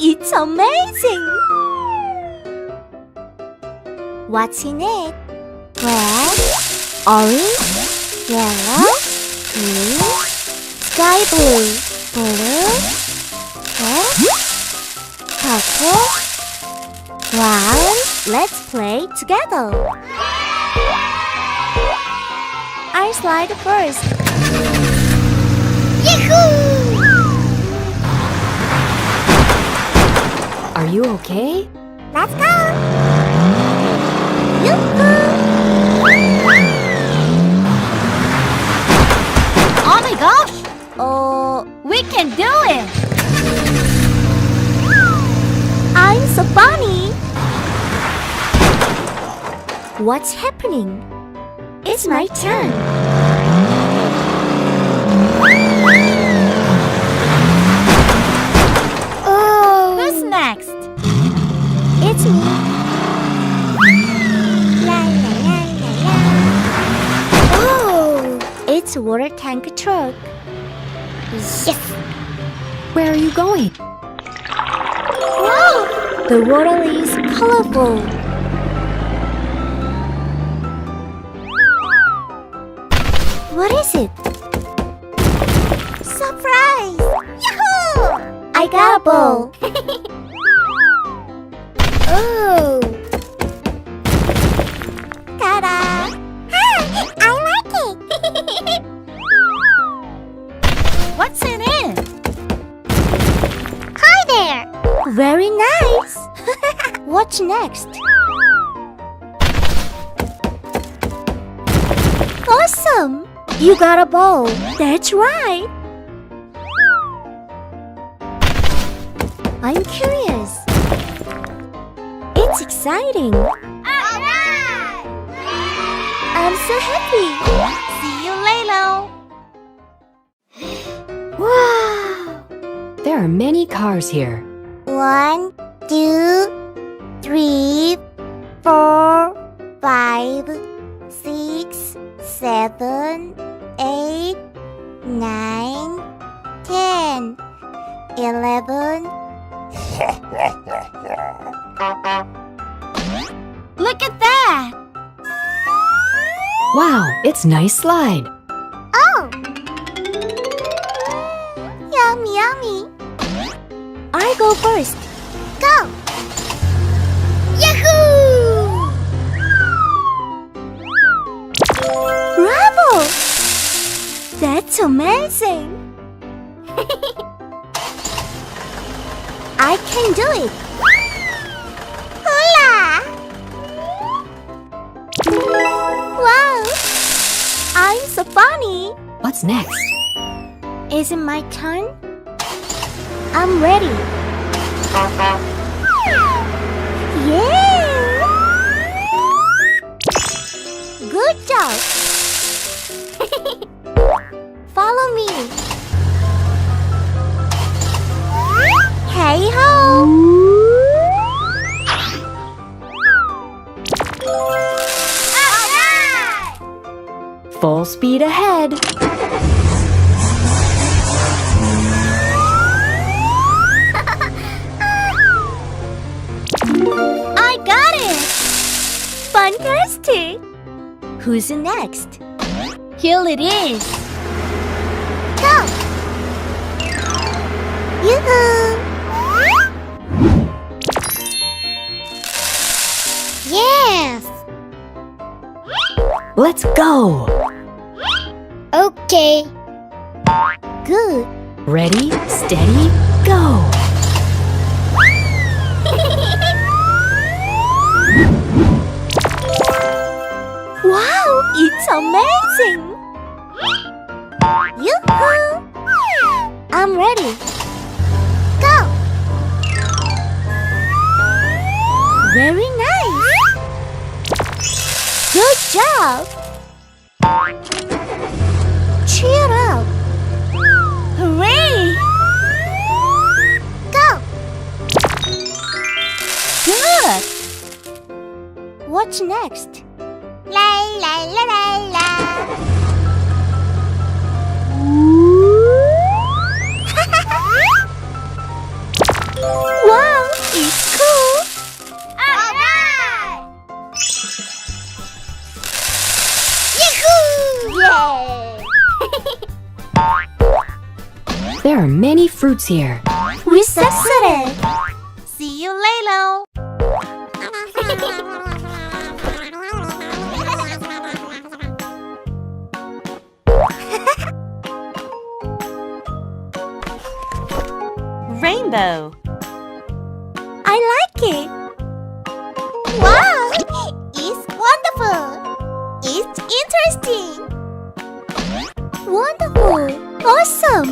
it's amazing! What's in it? Red, orange, yellow, green, sky blue, red, purple. Wow, let's play together. I'll slide first. Yahoo! Are you okay? Let's go! Yoo-hoo! Oh my gosh! We can do it! I'm so funny! What's happening? It's my turn! Oh! Who's next? It's me! La la la la la! Oh! It's a water tank truck! Yes! Where are you going? Wow! The water is colorful! What is it? Surprise! Yahoo! I got a ball! Oh! Ta-da! Hi! I like it! What's in it? Hi there! Very nice! What's next? Awesome! You got a ball. That's right. I'm curious. It's exciting. Alright! I'm so happy. See you later! Wow! There are many cars here. 1, 2, 3, 4, 5, 6, 7, 8, 9, 10, 11. Look at that! Wow, it's nice slide. Oh! Yummy, yummy. I go first. Go! Yahoo! Bravo! That's amazing! I can do it! Hula! Wow! I'm so funny! What's next? Is it my turn? I'm ready! Yeah! Good job! Follow me! Hey ho! Alright! Full speed ahead. I got it! Fantastic! Who's next? Here it is! Go! Yoo-hoo! Yes! Let's go. Okay. Good. Ready, steady, go. Wow, it's amazing! Yoo-hoo! I'm ready. Go! Very nice! Good job! Cheer up! Hooray! Go! Good! What's next? La la la la la! Wow! are many fruits here. We succeeded! See you, Lalo. Rainbow. I like it! Wow, it's wonderful. It's interesting. Wonderful! Awesome!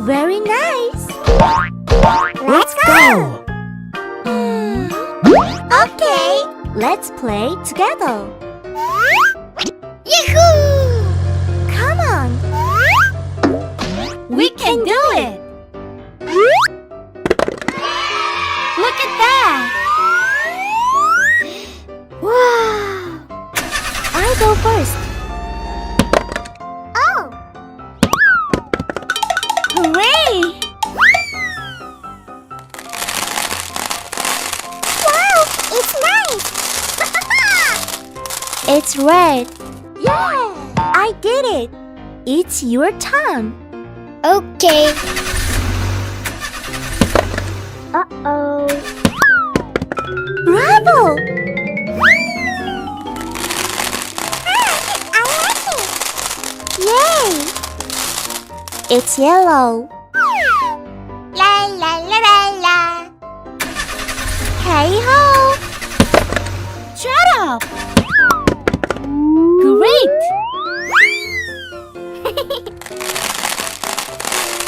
Very nice! Let's go! Okay, let's play together. Yahoo! Come on! We can do it. Look at that. Wow! I go first. Oh! Hooray! Wow! It's nice! It's red. Yeah! I did it! It's your turn. Okay. Uh-oh. Bravo! I like it. Yay! It's yellow. La la la la la. Hey ho! Shut up. Great.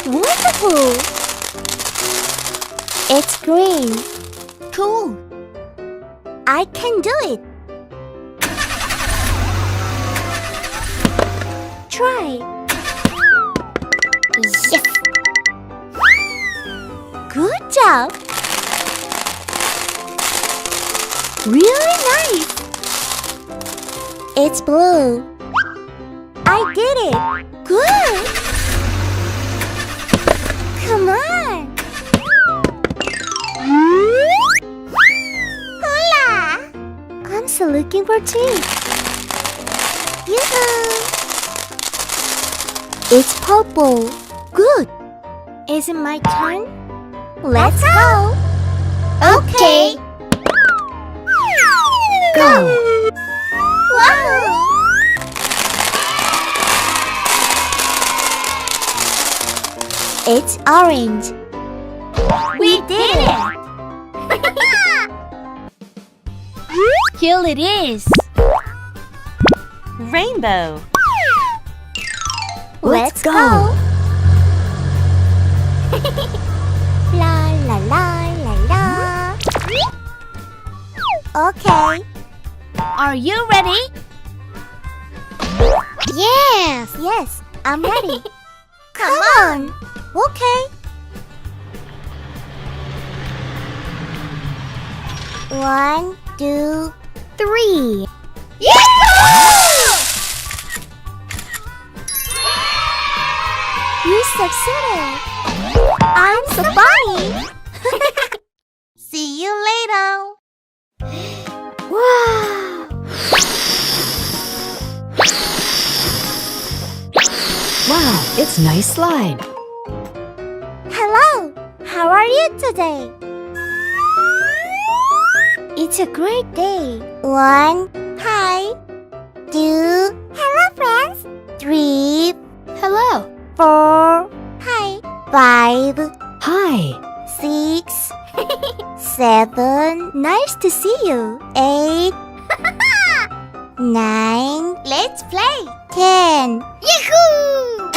Wonderful! It's green. Cool. I can do it. Try. Yes. Good job. Really nice. It's blue. I did it. Good. Come on. Hola. I'm still looking for tea. Yoo-hoo. It's purple. Good. Is it my turn? Let's go. Okay. Go! Wow. It's orange. We did it. Here it is. Rainbow. Let's go. La la la la la. Okay. Are you ready? Yes. Yes, I'm ready. Come on. Okay. 1, 2, 3. You succeeded. I'm so funny. See you later. Wow. Wow, it's nice slide. Hello. How are you today? It's a great day. 1. Hi. 2. Hello, friends. 3. Hello. 4. Hi. 5. Hi. 6. 7. Nice to see you. 8. 9. Let's play. 10. Yahoo!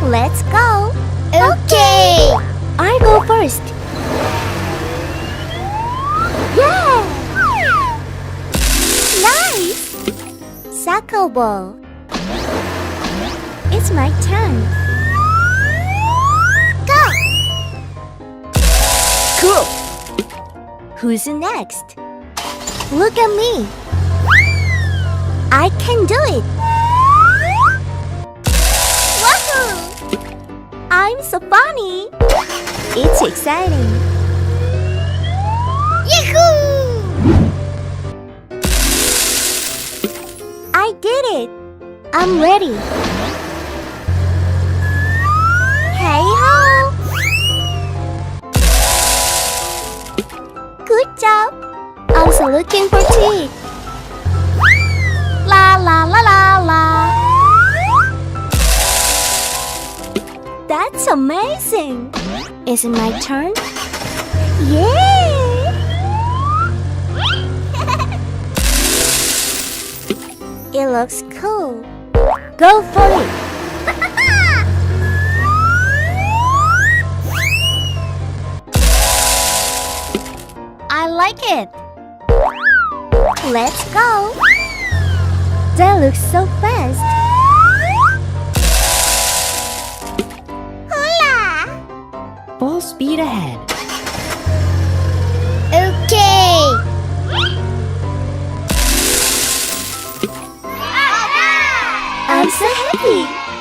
Let's go. Okay. I go first. Yeah! Nice! Soccer ball. It's my turn. Go. Cool. Who's next? Look at me. I can do it. Wahoo! I'm so funny. It's exciting. Yahoo! I did it. I'm ready. looking for teeth. La la la la la. That's amazing. Is it my turn? Yeah! It looks cool. Go for it. I like it. Let's go. That looks so fast. Hula. Full speed ahead. Okay. I'm so happy.